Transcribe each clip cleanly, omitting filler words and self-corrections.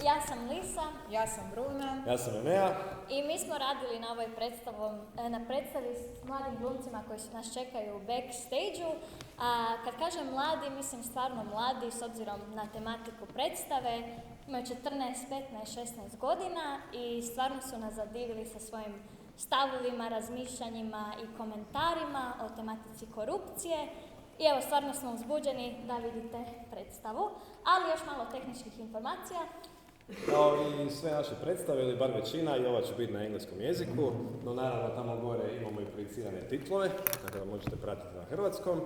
Ja sam Lisa. Ja sam Bruna. Ja sam Enea. I mi smo radili na ovoj predstavi s mladim glumcima koji nas čekaju u backstage-u. Kad kažem mladi, mislim stvarno mladi s obzirom na tematiku predstave. Imaju 14, 15, 16 godina i stvarno su nas zadivili sa svojim stavovima, razmišljanjima i komentarima o tematici korupcije. I evo, stvarno smo uzbuđeni da vidite predstavu, ali još malo tehničkih informacija. Kao i sve naše predstave, ili bar većina, i ova će biti na engleskom jeziku, no naravno tamo gore imamo i projicirane titlove, tako da možete pratiti na hrvatskom.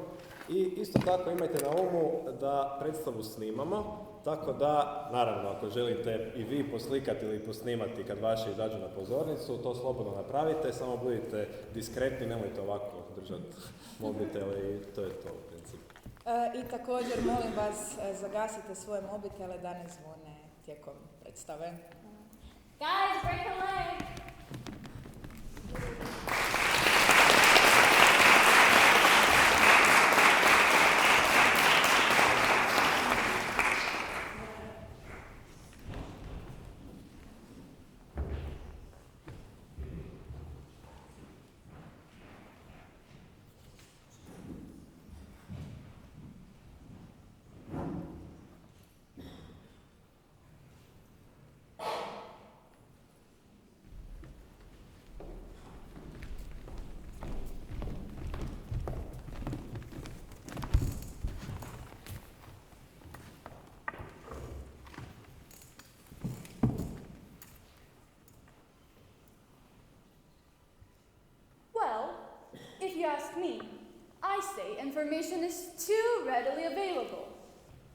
I isto tako imajte na umu da predstavu snimamo, tako da, naravno, ako želite i vi poslikati ili posnimati kad vaši izađu na pozornicu, to slobodno napravite, samo budite diskretni, nemojte ovako držati mobitele i to je to u principu. I također molim vas, zagasite svoje mobitele da ne zvone tijekom predstave. Guys, break a leg! If you ask me, I say information is too readily available.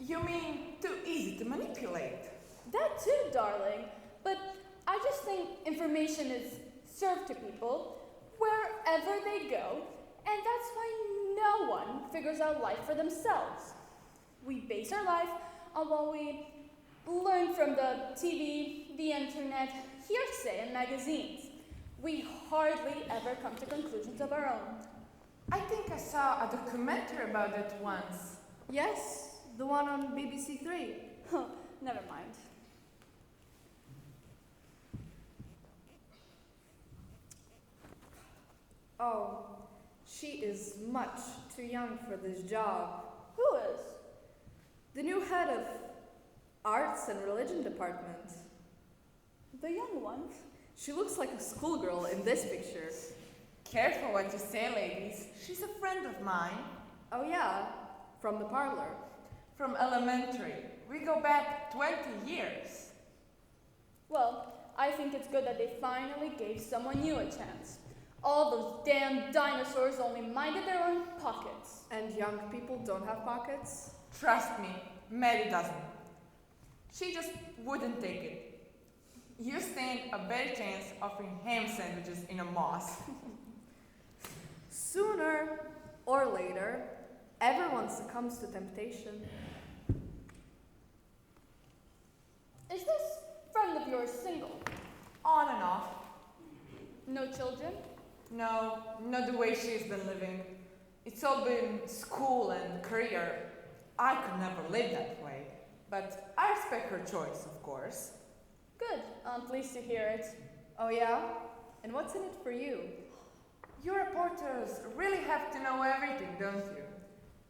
You mean too easy to manipulate? That too, darling. But I just think information is served to people wherever they go, and that's why no one figures out life for themselves. We base our life on what we learn from the TV, the internet, hearsay, and magazines. We hardly ever come to conclusions of our own. I think I saw a documentary about it once. Yes, the one on BBC Three. Never mind. Oh, she is much too young for this job. Who is? The new head of Arts and Religion Department. The young one. She looks like a schoolgirl in this picture. Careful what you say, ladies. She's a friend of mine. Oh yeah, from the parlor. From elementary. We go back 20 years. Well, I think it's good that they finally gave someone new a chance. All those damn dinosaurs only minded their own pockets. And young people don't have pockets? Trust me, Mary doesn't. She just wouldn't take it. You stand a better chance offering ham sandwiches in a mosque. Sooner or later, everyone succumbs to temptation. Is this friend of yours single? On and off. No children? No, not the way she's been living. It's all been school and career. I could never live that way. But I respect her choice, of course. Good. I'm pleased to hear it. Oh yeah? And what's in it for you? You reporters really have to know everything, don't you?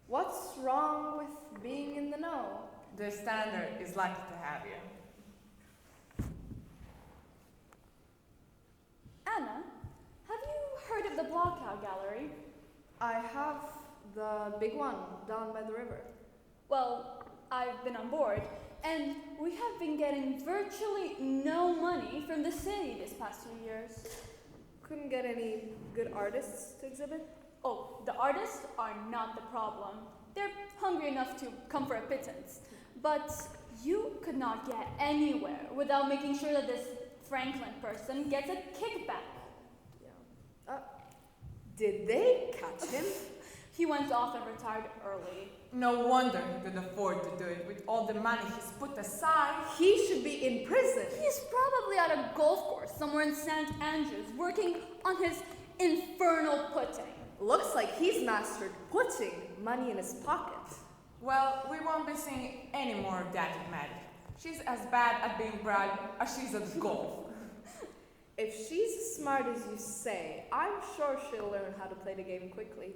What's wrong with being in the know? The Standard is lucky to have you. Anna, have you heard of the Blockout Gallery? I have the big one down by the river. Well, I've been on board, and we have been getting virtually no money from the city this past few years. Couldn't get any good artists to exhibit? Oh, the artists are not the problem. They're hungry enough to come for a pittance. But you could not get anywhere without making sure that this Franklin person gets a kickback. Yeah. Did they catch him? He went off and retired early. No wonder he could afford to do it with all the money he's put aside. He should be in prison. He's probably at a golf course somewhere in St. Andrews working on his infernal putting. Looks like he's mastered putting money in his pocket. Well, we won't be seeing any more of that at Maddie. She's as bad at being bribed as she is at golf. If she's as smart as you say, I'm sure she'll learn how to play the game quickly.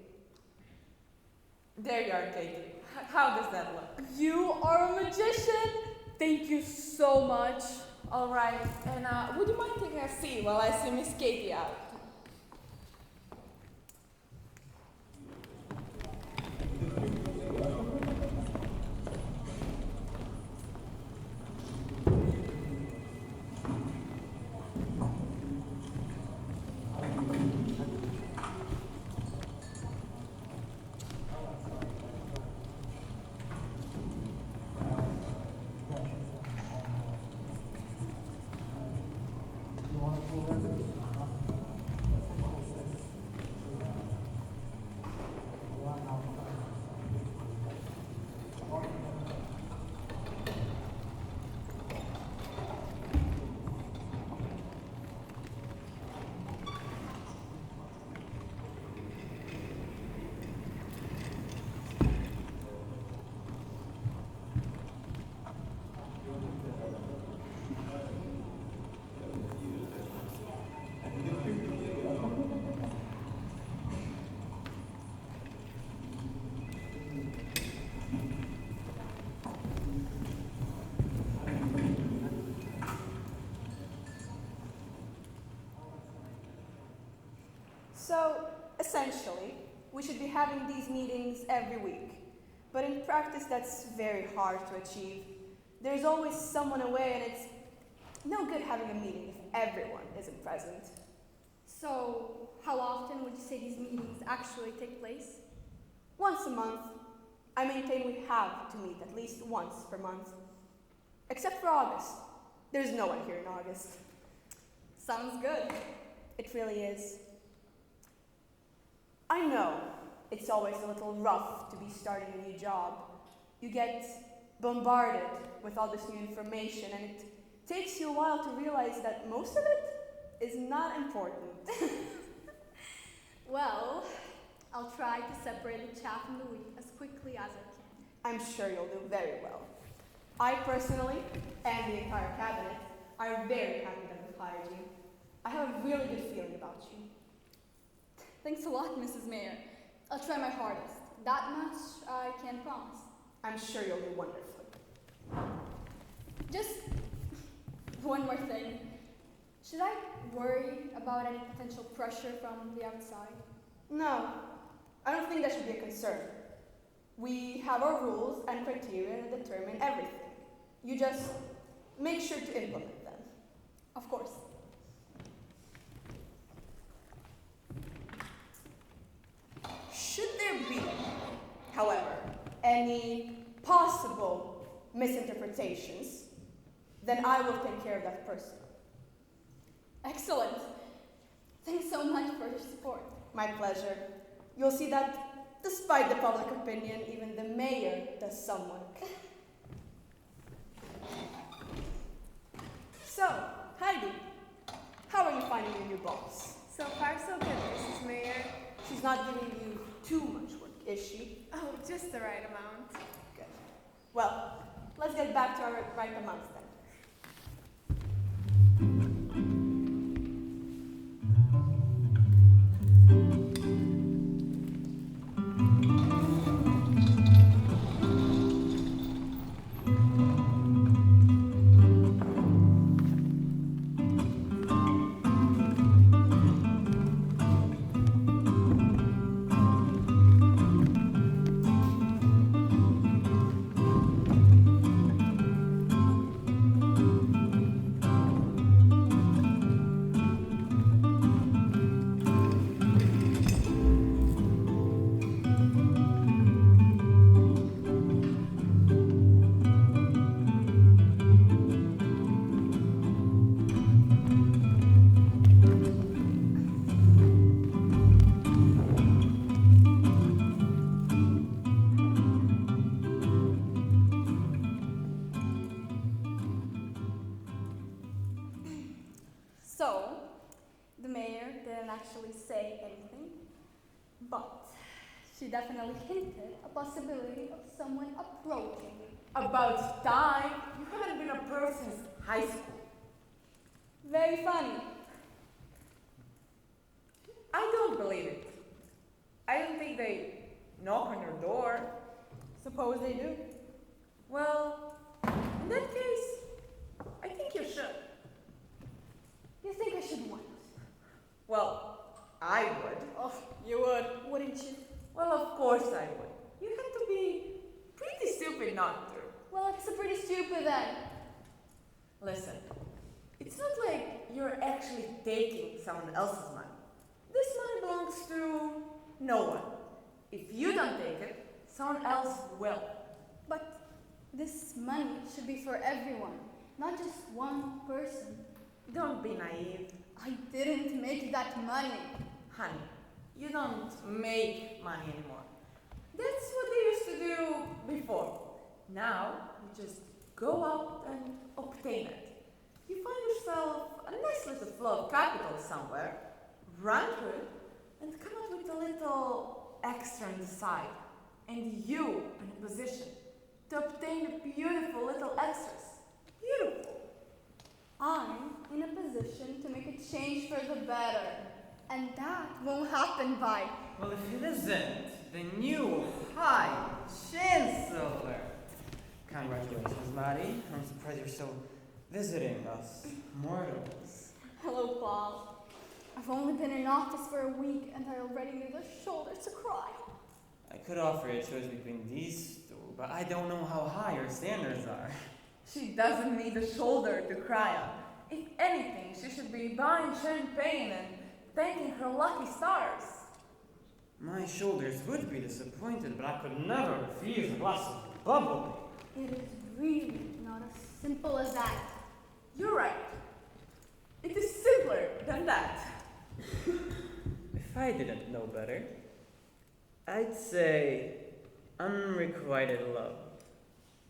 There you are, Katie. How does that look? You are a magician! Thank you so much. All right, and would you mind taking a seat while I see Miss Katie out? So, essentially, we should be having these meetings every week. But in practice, that's very hard to achieve. There's always someone away, and it's no good having a meeting if everyone isn't present. So, how often would you say these meetings actually take place? Once a month. I maintain we have to meet at least once per month. Except for August. There's no one here in August. Sounds good. It really is. I know it's always a little rough to be starting a new job. You get bombarded with all this new information, and it takes you a while to realize that most of it is not important. Well, I'll try to separate the chaff from the wheat as quickly as I can. I'm sure you'll do very well. I personally, and the entire cabinet, are very happy that we've hired you. I have a really good feeling about you. Thanks a lot, Mrs. Mayor. I'll try my hardest. That much I can promise. I'm sure you'll do wonderfully. Just one more thing. Should I worry about any potential pressure from the outside? No, I don't think that should be a concern. We have our rules and criteria that determine everything. You just make sure to implement them. Of course. Should there be, however, any possible misinterpretations, then I will take care of that person. Excellent. Thanks so much for your support. My pleasure. You'll see that, despite the public opinion, even the mayor does some work. So, Heidi, how are you finding your new boss? So far, so good, Mrs. Mayor. She's not giving you too much work, is she? Oh, just the right amount. Good. Well, let's get back to our right amounts then. She definitely hinted a possibility of someone approaching me. About time. You haven't been approached since high school. Very funny. I don't believe it. I don't think they knock on your door. Suppose they do. Well, in that case, I think you should. You think I should what? Well, I would. Oh, you would, wouldn't you? Well, of course I would. You have to be pretty stupid not to. Well, I guess I'm pretty stupid then. Listen, it's not like you're actually taking someone else's money. This money belongs to no one. If you don't take it, someone else will. But this money should be for everyone, not just one person. Don't be naive. I didn't make that money. Honey, you don't make money anymore. That's what they used to do before. Now, you just go out and obtain it. You find yourself a nice little flow of capital somewhere, run through it, and come up with a little extra on the side. And you are in a position to obtain beautiful little extras. Beautiful. I'm in a position to make a change for the better. And that won't happen by... Well, if it isn't the new High Chancellor. Congratulations, Maddie. I'm surprised you're still visiting us mortals. Hello, Paul. I've only been in office for a week and I already need the shoulders to cry. I could offer you a choice between these two, but I don't know how high your standards are. She doesn't need a shoulder to cry on. If anything, she should be buying champagne and thanking her lucky stars. My shoulders would be disappointed, but I could never refuse a glass of bubbly. It is really not as simple as that. You're right. It is simpler than that. If I didn't know better, I'd say unrequited love.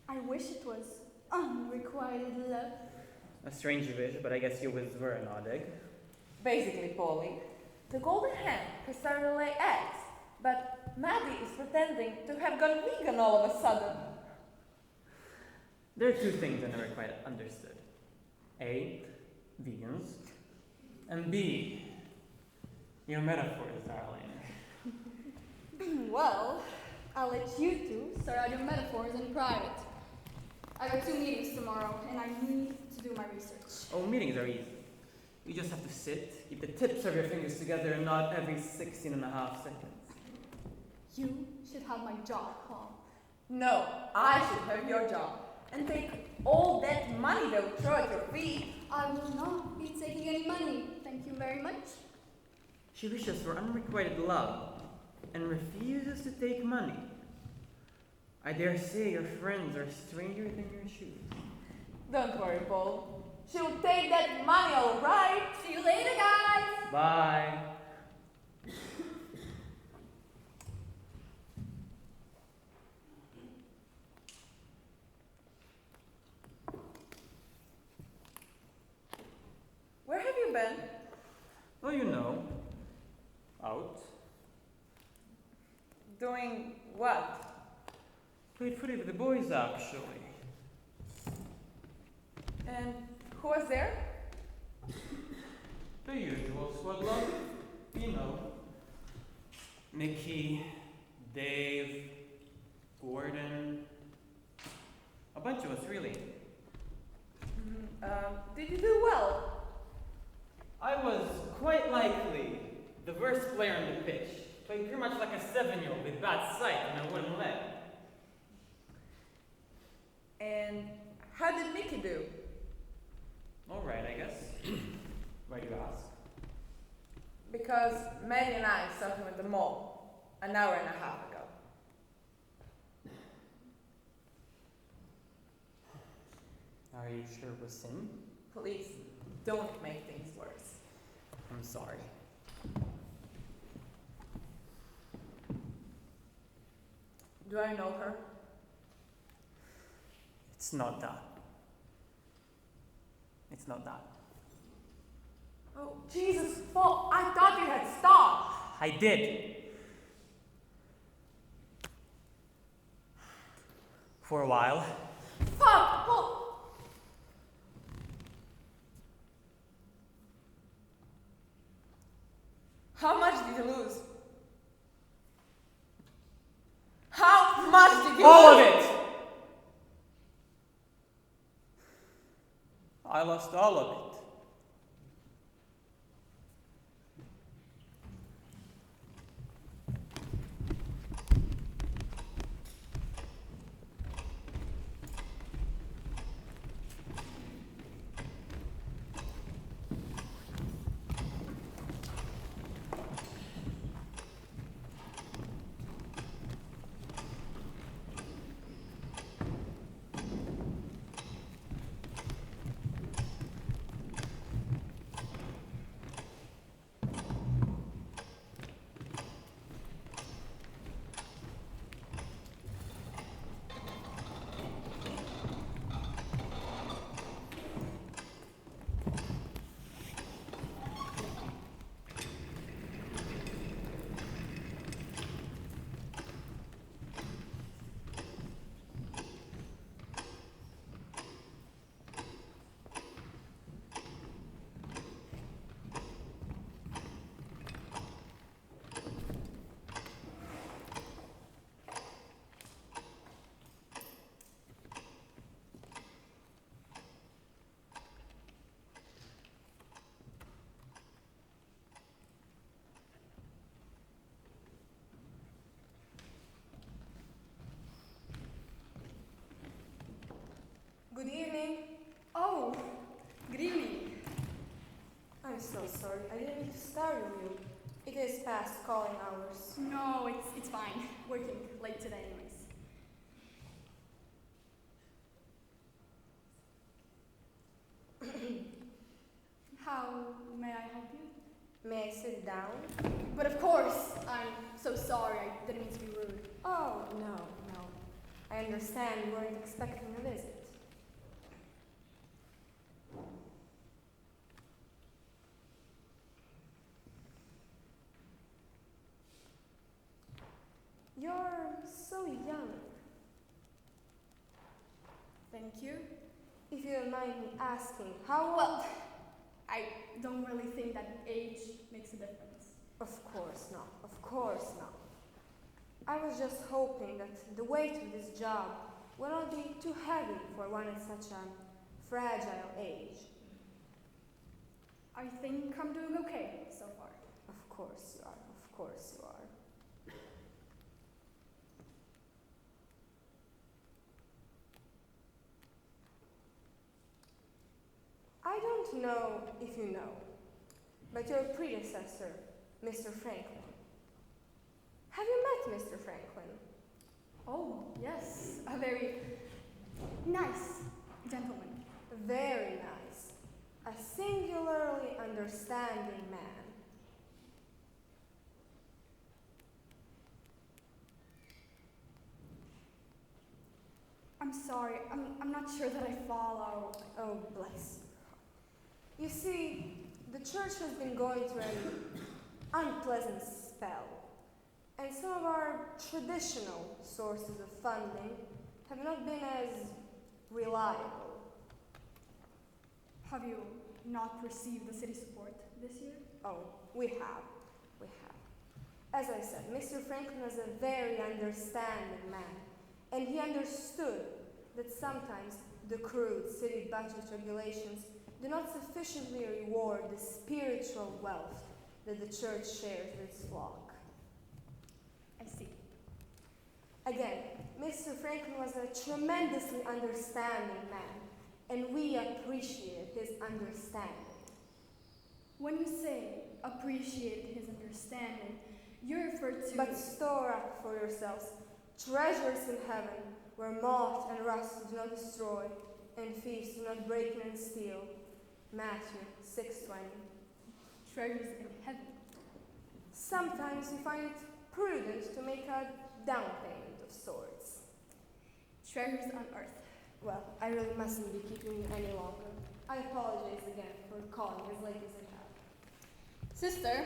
I wish it was unrequited love. A strange wish, but I guess you were an odd egg. Basically, Polly, the golden hen has started to lay eggs, but Maddie is pretending to have gone vegan all of a sudden. There are two things I never quite understood. A, vegans, and B, your metaphors, darling. Well, I'll let you two start out your metaphors in private. I got 2 meetings tomorrow, and I need to do my research. Oh, meetings are easy. You just have to sit, keep the tips of your fingers together, and nod every 16 and a half seconds. You should have my job, Paul. No, I should have your job and take all that money they'll throw at your feet. I will not be taking any money. Thank you very much. She wishes for unrequited love and refuses to take money. I dare say your friends are stranger than your shoes. Don't worry, Paul. She'll take that money all right. See you later, guys. Bye. Where have you been? Well, you know, out. Doing what? Played footy with the boys, actually. And who was there? The usual squad love, you know. Mickey, Dave, Gordon. A bunch of us, really. Did you do well? I was quite likely the worst player on the pitch. Playing pretty much like a 7-year-old with bad sight and a wooden leg. And how did Mickey do? Alright, I guess. Why do you ask? Because Maddie and I saw him at the mall an hour and a half ago. Are you sure it was him? Please, don't make things worse. I'm sorry. Do I know her? It's not that. It's not that. Oh, Jesus, Paul, I thought you had stopped. I did. For a while. Fuck! Well, how much did you lose? How much did you All lose? of it! I lost all of it. Good evening. Oh, good evening. I'm so sorry. I didn't mean to startle you. It is past calling hours. No, it's fine. Working late today anyways. How may I help you? May I sit down? But of course, I'm so sorry. I didn't mean to be rude. Oh, no. I understand you weren't expecting a visit. You're so young. Thank you. If you don't mind me asking, how Well, I don't really think that age makes a difference. Of course not. Of course not. I was just hoping that the weight of this job will not be too heavy for one at such a fragile age. I think I'm doing okay so far. Of course you are. Of course you are. I don't know if you know, but your predecessor, Mr. Franklin. Have you met Mr. Franklin? Oh, yes. A very nice gentleman. Very nice. A singularly understanding man. I'm sorry. I'm not sure that I follow. Oh, bless you. You see, the church has been going through an unpleasant spell, and some of our traditional sources of funding have not been as reliable. Have you not received the city support this year? Oh, we have. As I said, Mr. Franklin was a very understanding man, and he understood that sometimes the crude city budget regulations do not sufficiently reward the spiritual wealth that the church shares with its flock. I see. Again, Mr. Franklin was a tremendously understanding man, and we appreciated his understanding. When you say appreciate his understanding, you refer to... But store up for yourselves treasures in heaven, where moth and rust do not destroy, and thieves do not break in and steal. Matthew 6:20. treasures in heaven. Sometimes we find it prudent to make a down payment of sorts. Treasures on earth. Well, I really mustn't be keeping you any longer. I apologize again for calling as late as I have. Sister,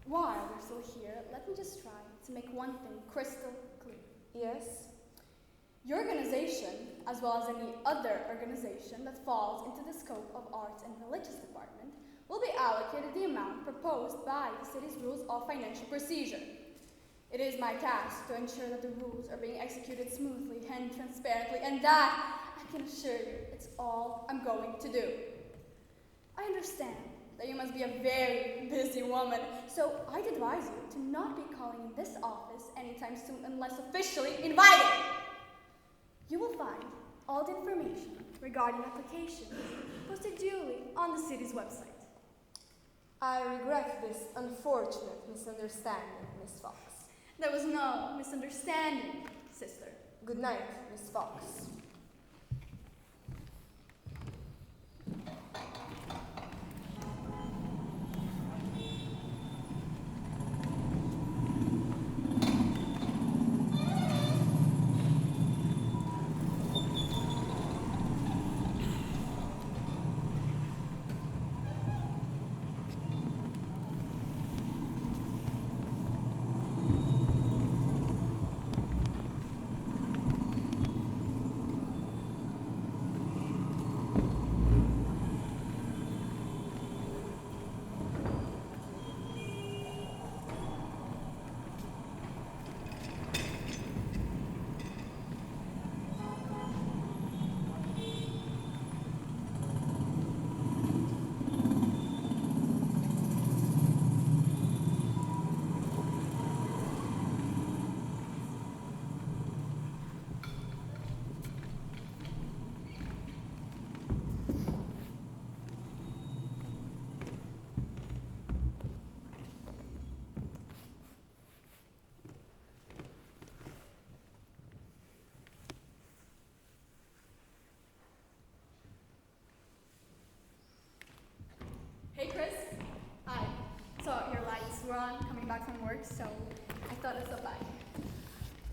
while we're still here, let me just try to make one thing crystal clear. Yes? Your organization, as well as any other organization that falls into the scope of Arts and Religious Department, will be allocated the amount proposed by the city's rules of financial procedure. It is my task to ensure that the rules are being executed smoothly and transparently, and that, I can assure you, it's all I'm going to do. I understand that you must be a very busy woman, so I'd advise you to not be calling in this office anytime soon unless officially invited. You will find all the information regarding applications posted duly on the city's website. I regret this unfortunate misunderstanding, Miss Fox. There was no misunderstanding, sister. Good night, Miss Fox. Hey, Chris. I saw your lights were on coming back from work, so I thought I'd stop by.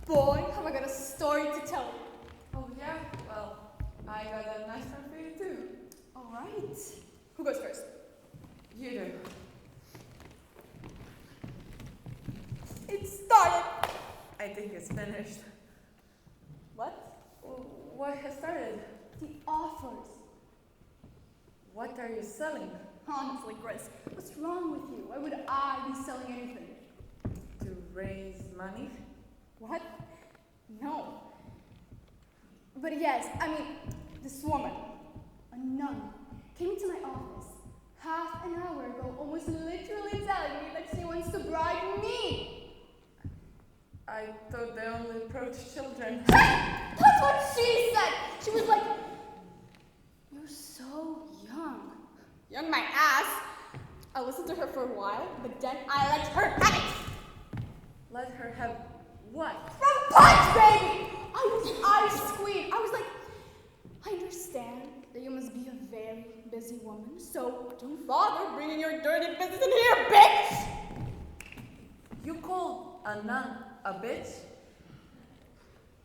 Boy, have I got a story to tell you. Oh, yeah? Well, I got a nice one for you, too. All right. Who goes first? You do. It started. I think it's finished. What? What has started? The offers. What are you selling? Honestly, Chris, what's wrong with you? Why would I be selling anything? To raise money? What? No. But yes, I mean, this woman, a nun, came into my office half an hour ago, almost literally telling me that she wants to bribe me. I thought they only approached children. That's what she said. She was like, "You're so young." Young my ass. I listened to her for a while, but then I let her have it. Let her have what? From punch, baby! I was ice queen. I was like, I understand that you must be a very busy woman, so don't bother bringing your dirty business in here, bitch! You called a nun a bitch?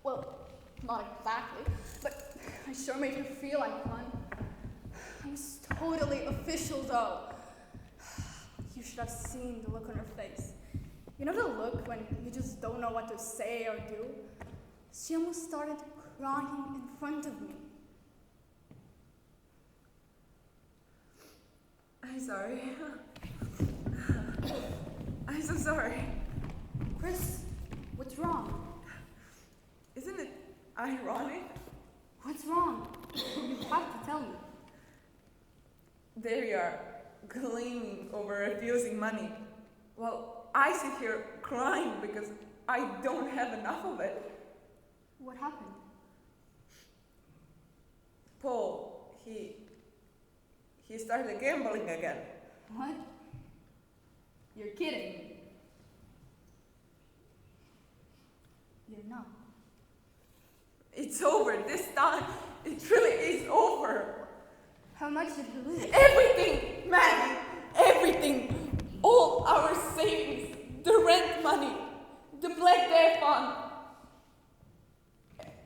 Well, not exactly, but I sure made her feel like one. I was totally official, though. You should have seen the look on her face. You know the look when you just don't know what to say or do? She almost started crying in front of me. I'm sorry. I'm so sorry. Chris, what's wrong? Isn't it ironic? What's wrong? You have to tell me. There you are, gleaming over refusing money. Well, I sit here crying because I don't have enough of it. What happened? Paul, he started gambling again. What? You're kidding me. You're not. It's over this time. It really is over. How much did you lose? Everything, Maggie, everything. All our savings, the rent money, the Black Day fund.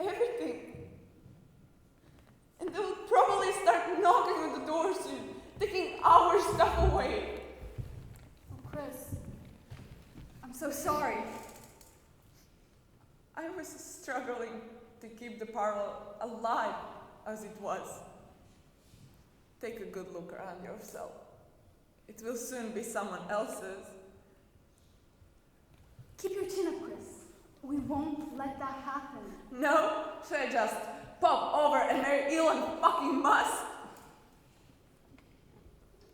Everything. And they'll probably start knocking on the door soon, taking our stuff away. Oh, Chris, I'm so sorry. I was struggling to keep alive as it was. Take a good look around yourself. It will soon be someone else's. Keep your chin up, Chris. We won't let that happen. No, should I just pop over and marry Elon fucking Musk?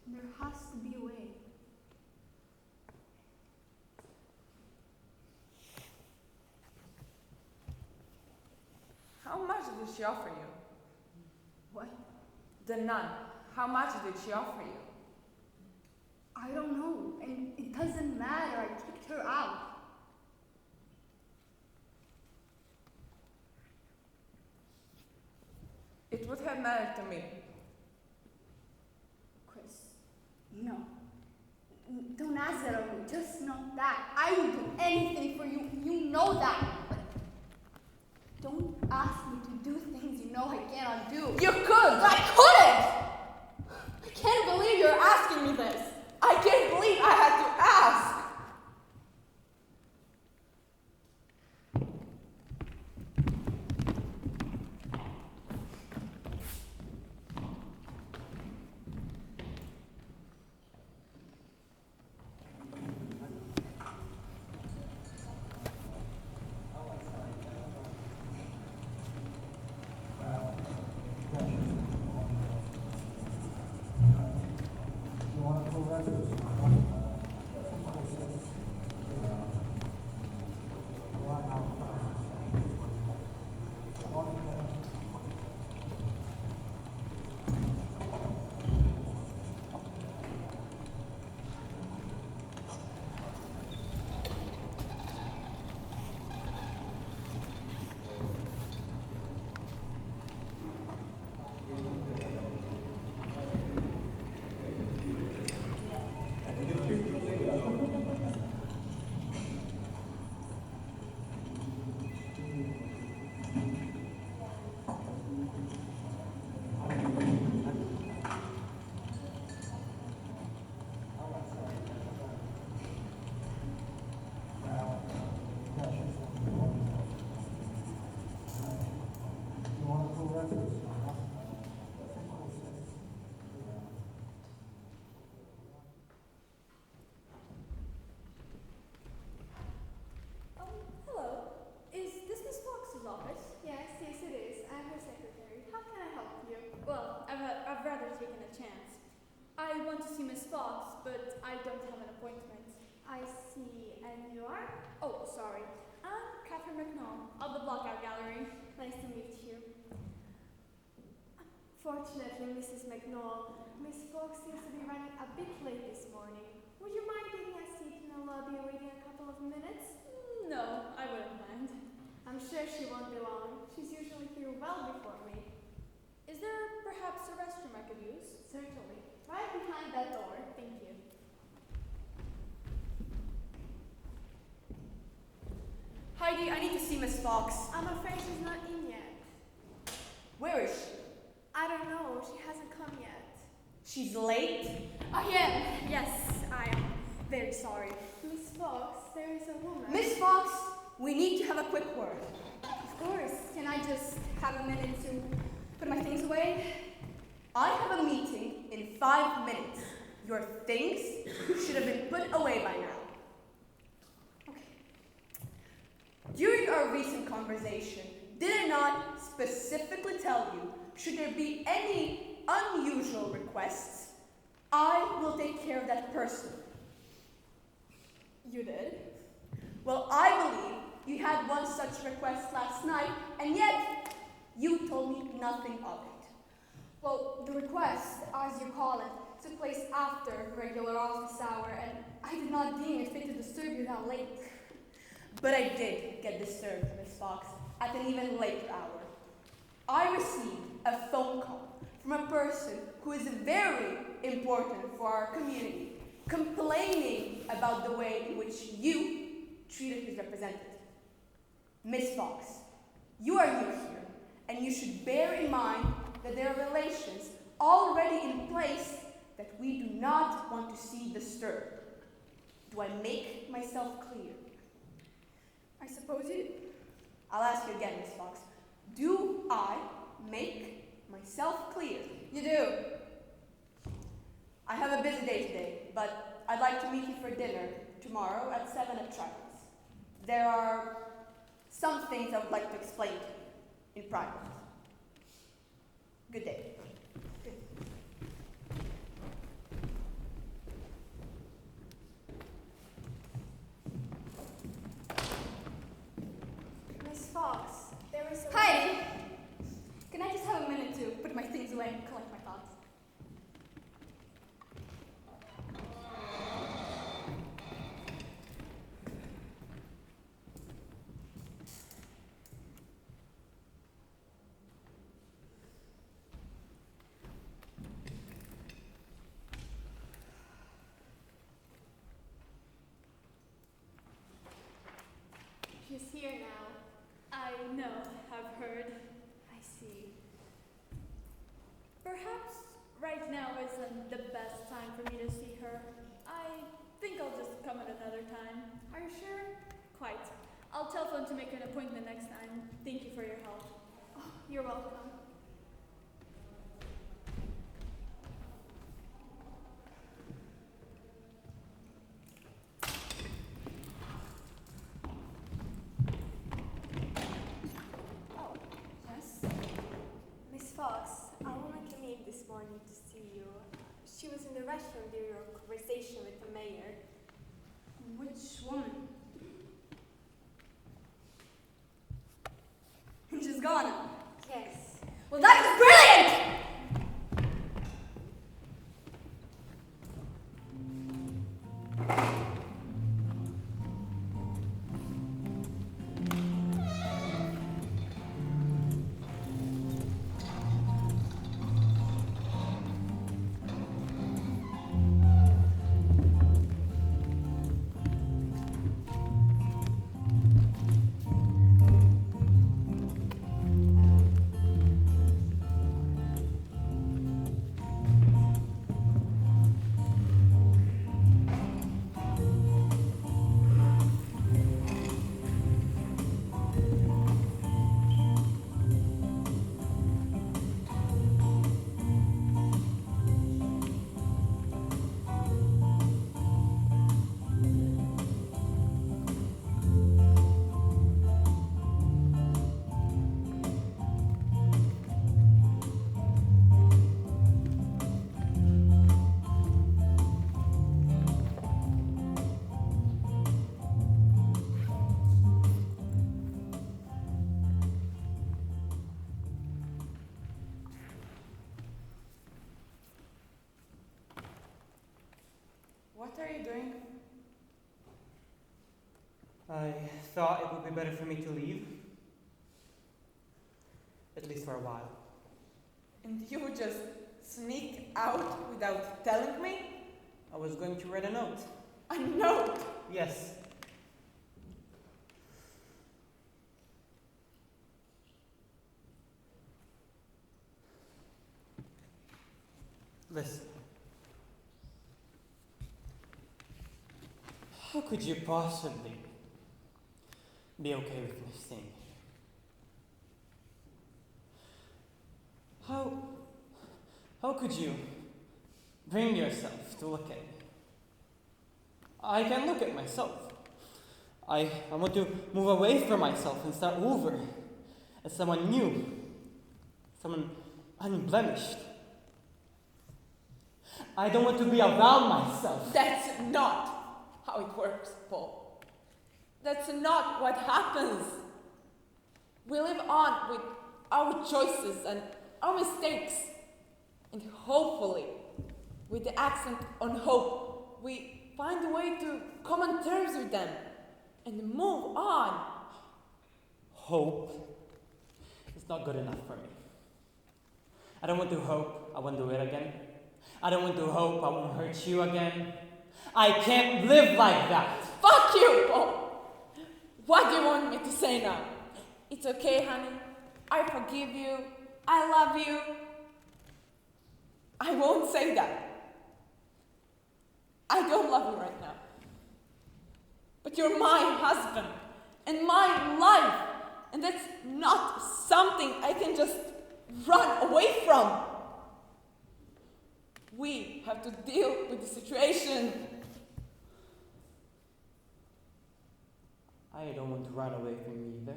There has to be a way. How much did she offer you? What? The nun. How much did she offer you? I don't know, and it doesn't matter. I kicked her out. It would have mattered to me. Chris, no. Don't ask that of me. Just know that. I will do anything for you. You know that. But don't ask me to do things you know I cannot do. You could! I couldn't! I can't believe you're asking me this. I can't believe I had to ask! I want to see Miss Fox, but I don't have an appointment. I see. And you are? Oh, sorry. I'm Catherine McNall of the Blockout Gallery. Nice to meet you. Fortunately, Mrs. McNall, Miss Fox seems to be running a bit late this morning. Would you mind taking a seat in the lobby and waiting a couple of minutes? No, I wouldn't mind. I'm sure she won't be long. She's usually here well before me. Is there perhaps a restroom I could use? Certainly. Right behind that door. Thank you. Heidi, I need to see Miss Fox. I'm afraid she's not in yet. Where is she? I don't know. She hasn't come yet. She's late? I am. Yes, I am. Very sorry. Miss Fox, there is a woman. Miss Fox, we need to have a quick word. Of course. Can I just have a minute to put my things away? I have a meeting in 5 minutes. Your things should have been put away by now. Okay. During our recent conversation, did I not specifically tell you, should there be any unusual requests, I will take care of that person? You did? Well, I believe you had one such request last night, and yet you told me nothing of it. Well, the request, as you call it, took place after regular office hour, and I did not deem it fit to disturb you that late. But I did get disturbed, Miss Fox, at an even later hour. I received a phone call from a person who is very important for our community, complaining about the way in which you treated his representative. Miss Fox, you are new here, and you should bear in mind that there are relations already in place that we do not want to see disturbed. Do I make myself clear? I suppose you do. I'll ask you again, Miss Fox. Do I make myself clear? You do. I have a busy day today, but I'd like to meet you for dinner tomorrow at 7 at Triton's. There are some things I would like to explain to you in private. Good day. Miss Fox, there is a... Heidi! Can I just have a minute to put my things away and collect my thoughts? She's here now. I know, I've heard. I see. Perhaps right now isn't the best time for me to see her. I think I'll just come at another time. Are you sure? Quite. I'll telephone to make an appointment next time. Thank you for your help. Oh, you're welcome. Oh, yes. Miss Fox, I wanted to meet this morning to see you. She was in the restroom during your conversation with the mayor. Which woman? She's gone now. Yes. Well, that is brilliant! What are you doing? I thought it would be better for me to leave. At least for a while. And you just sneak out without telling me? I was going to write a note. A note? Yes. Listen. How could you possibly be okay with me staying here? How could you bring yourself to look at me? I can look at myself. I want to move away from myself and start over as someone new, someone unblemished. I don't want to be around myself. That's not how it works, Paul. That's not what happens. We live on with our choices and our mistakes. And hopefully, with the accent on hope, we find a way to come on terms with them and move on. Hope is not good enough for me. I don't want to hope I won't do it again. I don't want to hope I won't hurt you again. I can't live like that. Fuck you, Paul! What do you want me to say now? It's okay, honey. I forgive you. I love you. I won't say that. I don't love you right now. But you're my husband and my life. and that's not something I can just run away from. We have to deal with the situation. I don't want to run away from you either.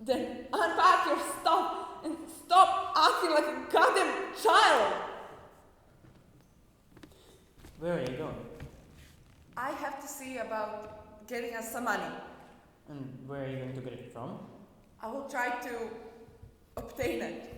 Then unpack your stuff and stop acting like a goddamn child. Where are you going? I have to see about getting us some money. And where are you going to get it from? I will try to obtain it.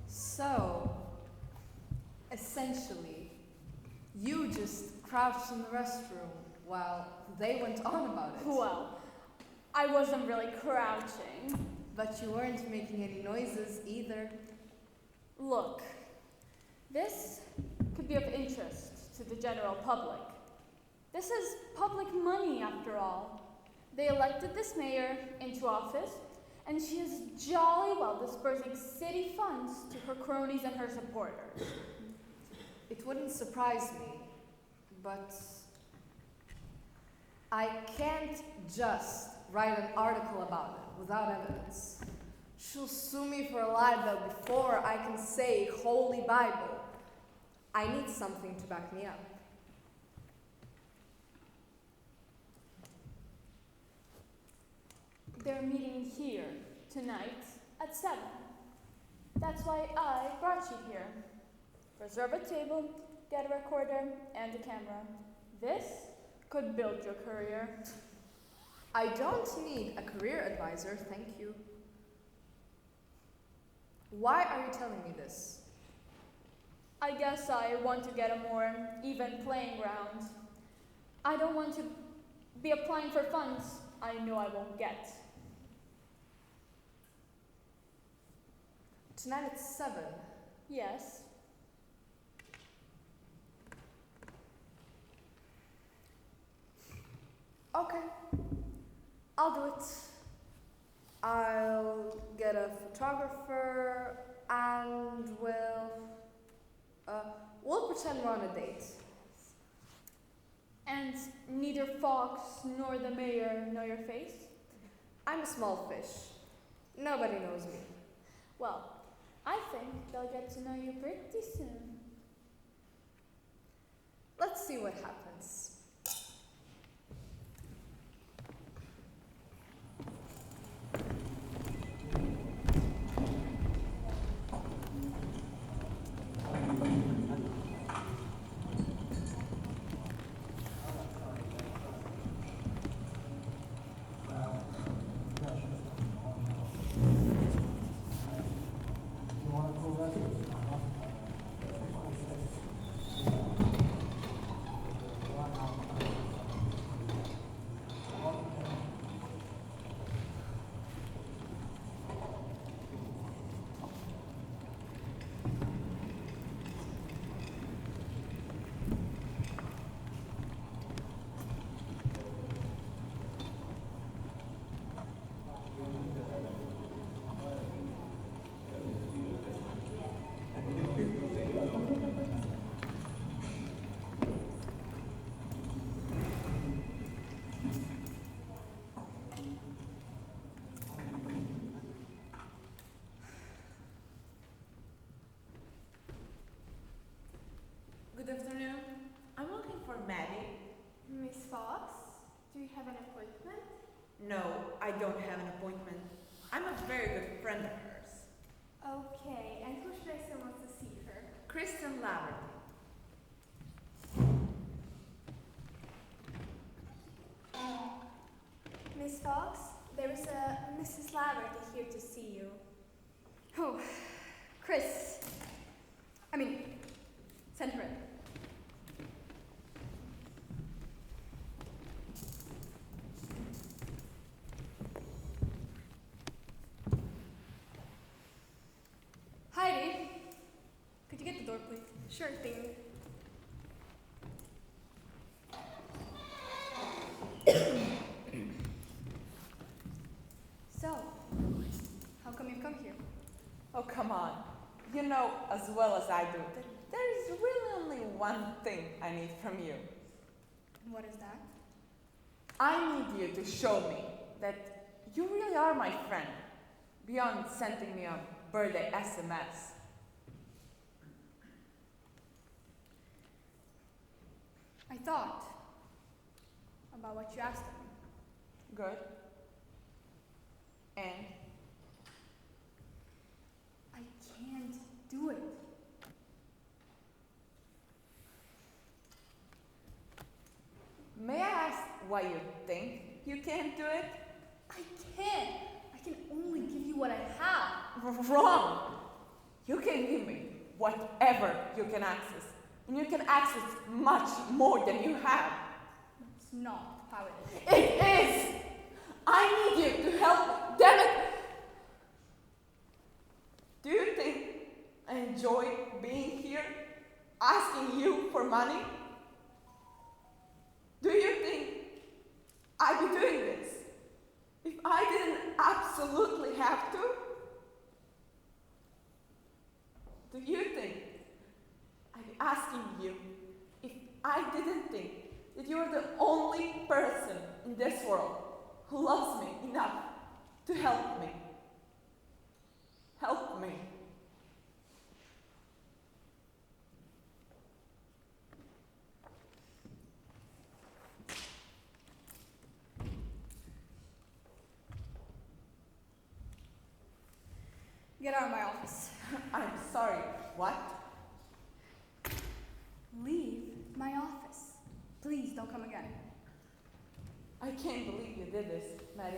So, essentially, you just crouched in the restroom while they went on about it. Well, I wasn't really crouching. But you weren't making any noises either. Look, this could be of interest to the general public. This is public money, after all. They elected this mayor into office, and she is jolly well dispersing city funds to her cronies and her supporters. It wouldn't surprise me, but I can't just write an article about it without evidence. She'll sue me for libel before I can say Holy Bible. I need something to back me up. They're meeting here tonight at 7. That's why I brought you here. Reserve a table, get a recorder, and a camera. This could build your career. I don't need a career advisor, thank you. Why are you telling me this? I guess I want to get a more even playing ground. I don't want to be applying for funds I know I won't get. Tonight at 7. Yes. Okay, I'll do it. I'll get a photographer and we'll pretend we're on a date. And neither Fox nor the mayor know your face? I'm a small fish. Nobody knows me. Well, I think they'll get to know you pretty soon. Let's see what happens. Good afternoon. I'm looking for Maddie. Miss Fox, do you have an appointment? No, I don't have an appointment. I'm a very good friend of hers. Okay, and who should I send wants to see her? Kristen Laverty. Miss Fox, there is a Mrs. Laverty here to see you. Oh, Chris. Send her in. Heidi, could you get the door, please? Sure thing. So, how come you've come here? Oh, come on. You know as well as I do that there is really only one thing I need from you. What is that? I need you to show me that you really are my friend, beyond sending me a birthday SMS. I thought about what you asked of me. Good. And? I can't do it. May I ask why you think you can't do it? I can't. I can only give you what I have. Wrong! You can give me whatever you can access. And you can access much more than you have. It's not how it is. It is! I need you to help me. Damn it! Do you think I enjoy being here, asking you for money? Do you think I'd be doing this if I didn't absolutely have to? Do you think I'd be asking you if I didn't think that you're the only person in this world who loves me enough to help me? Help me. Get out of my office. I'm sorry, what? Leave my office. Please don't come again. I can't believe you did this, Maddie.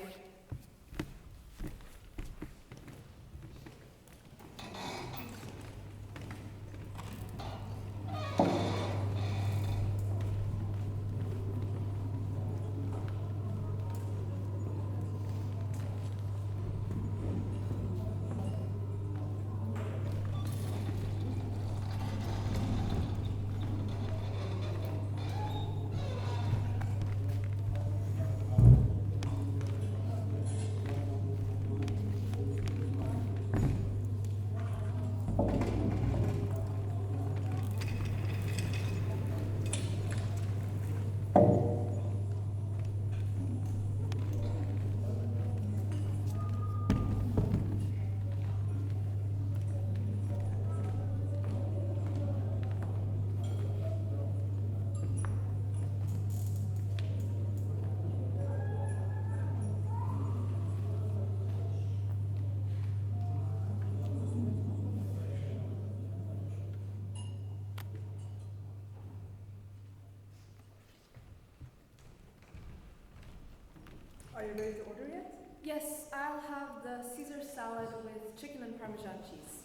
Are you ready to order yet? Yes, I'll have the Caesar salad with chicken and Parmesan cheese.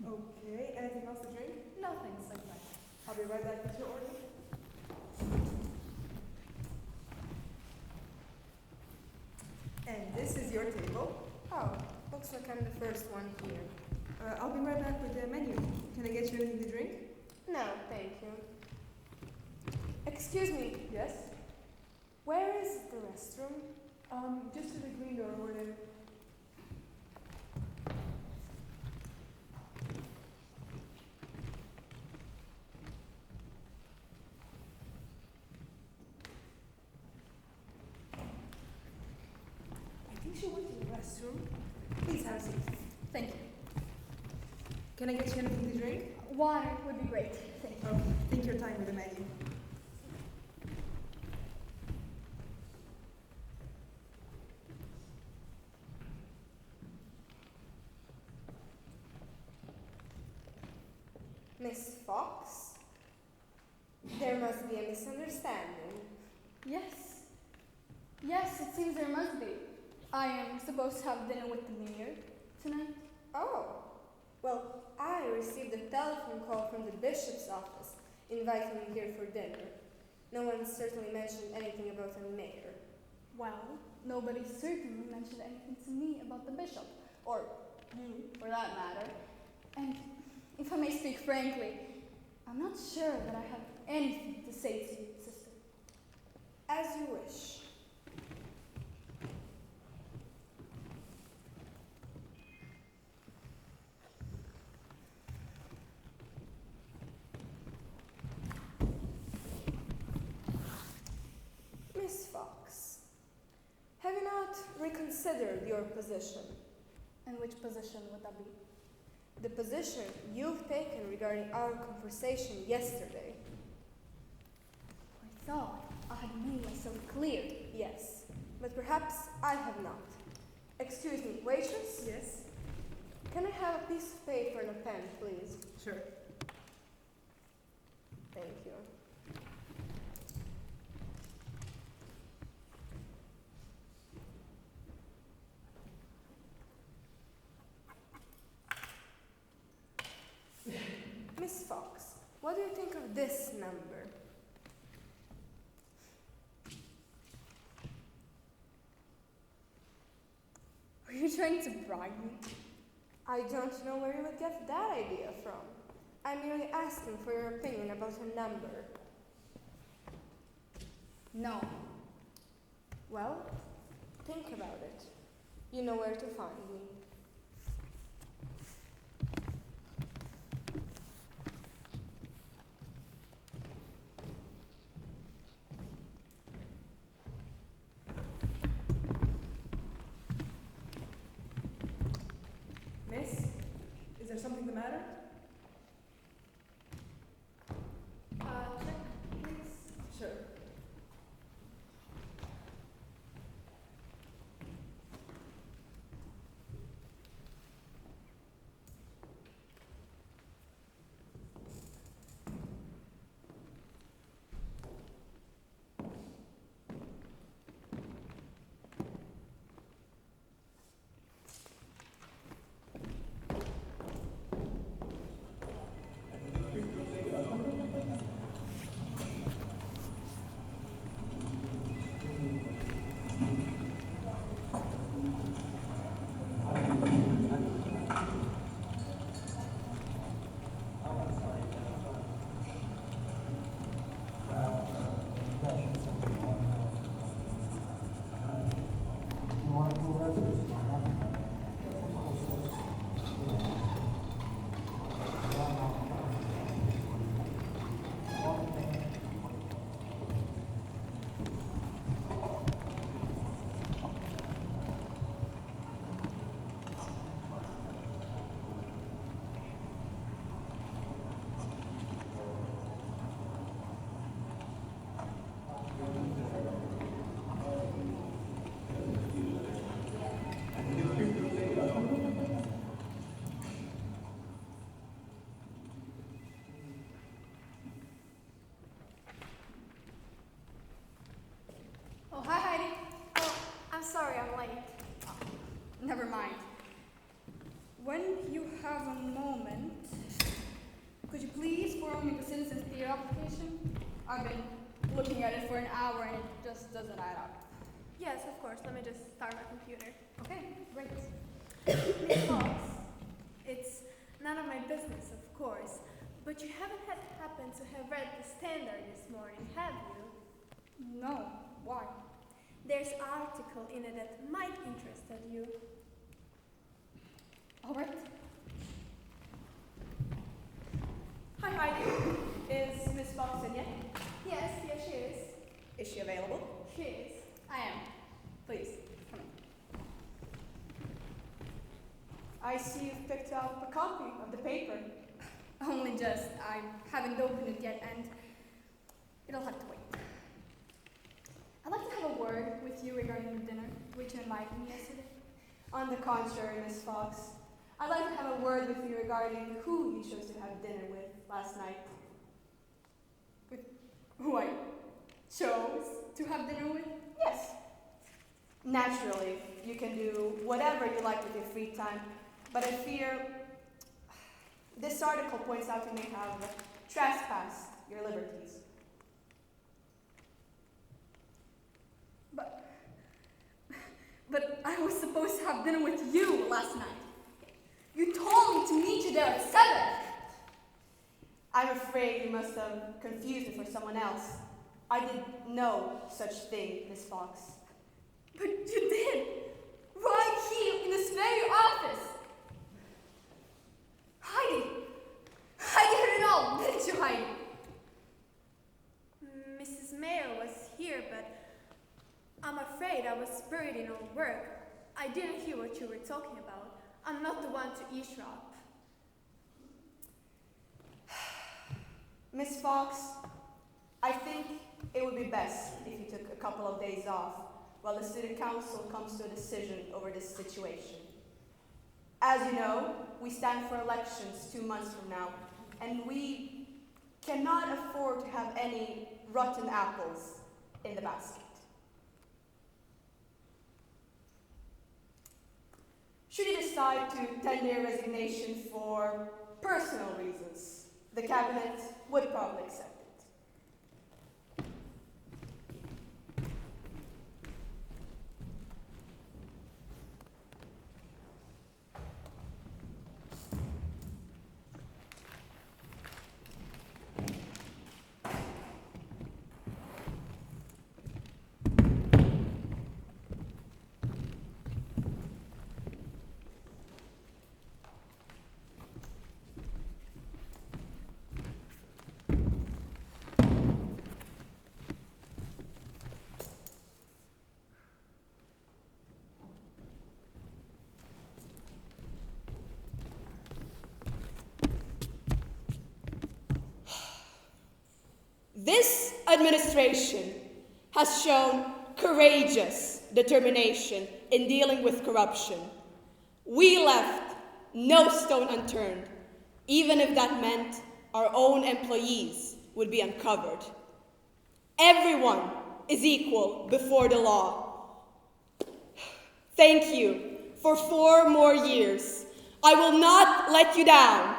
Okay, anything else to drink? No thanks, like that. I'll be right back with your order. And this is your table. Oh, looks like I'm the first one here. I'll be right back with the menu. Can I get you anything to drink? No, thank you. Excuse me, Yes? where is the restroom? Just to the green door over there. I think she went to the restroom. Please have a seat. Thank you. Can I get you anything to drink? Water would be great. Thank you. Oh, take your time with the menu. Miss Fox? There must be a misunderstanding. Yes. Yes, it seems there must be. I am supposed to have dinner with the mayor tonight. Oh, Well, I received a telephone call from the bishop's office inviting me here for dinner. No one certainly mentioned anything about a mayor. Well, nobody certainly mentioned anything to me about the bishop, or you, for that matter. And if I may speak frankly, I'm not sure that I have anything to say to you, sister. As you wish. Miss Fox, have you not reconsidered your position? And which position would that be? The position you've taken regarding our conversation yesterday. I thought I had made myself clear. Yes, but perhaps I have not. Excuse me, waitress? Yes? Can I have a piece of paper and a pen, please? Sure. Thank you. Miss Fox, what do you think of this number? Are you trying to bribe me? I don't know where you would get that idea from. I'm merely asking for your opinion about a number. No. Well, think about it. You know where to find me. Miss, is there something the matter? Check, please. Sure. Oh, hi, Heidi. Oh, I'm sorry I'm late. Never mind. When you have a moment, could you please forward me the citizen's theater application? I've been looking at it for an hour and it just doesn't add up. Yes, of course. Let me just start my computer. Okay, great. Miss Fox, it's none of my business, of course, but you haven't happened to have read the Standard this morning, have you? No, why? There's an article in it that might interest you. All right. Hi, Heidi. Is Miss Fox in yet? Yes, she is. Is she available? She is. I am. Please. Come in. I see you've picked up a copy of the paper. Only just. I haven't opened it yet and it'll have to wait. I'd like to have a word with you regarding the dinner which you invited me yesterday. On the contrary, Miss Fox, I'd like to have a word with you regarding who you chose to have dinner with last night. With who I chose to have dinner with? Yes. Naturally, you can do whatever you like with your free time, but I fear This article points out you may have trespassed your liberties. But I was supposed to have dinner with you last night. You told me to meet you there at 7. I'm afraid you must have confused me for someone else. I did no such thing, Miss Fox. But you did! Right here in this very office! Heidi! Heidi heard it all, didn't you, Heidi? Mrs. Mayer was here, but I'm afraid I was buried in all work. I didn't hear what you were talking about. I'm not the one to eavesdrop. Miss Fox, I think it would be best if you took a couple of days off while the student council comes to a decision over this situation. As you know, we stand for elections 2 months from now, and we cannot afford to have any rotten apples in the basket. Should you decide to tender your resignation for personal reasons, the cabinet would probably accept it. This administration has shown courageous determination in dealing with corruption. We left no stone unturned, even if that meant our own employees would be uncovered. Everyone is equal before the law. Thank you for 4 more years. I will not let you down.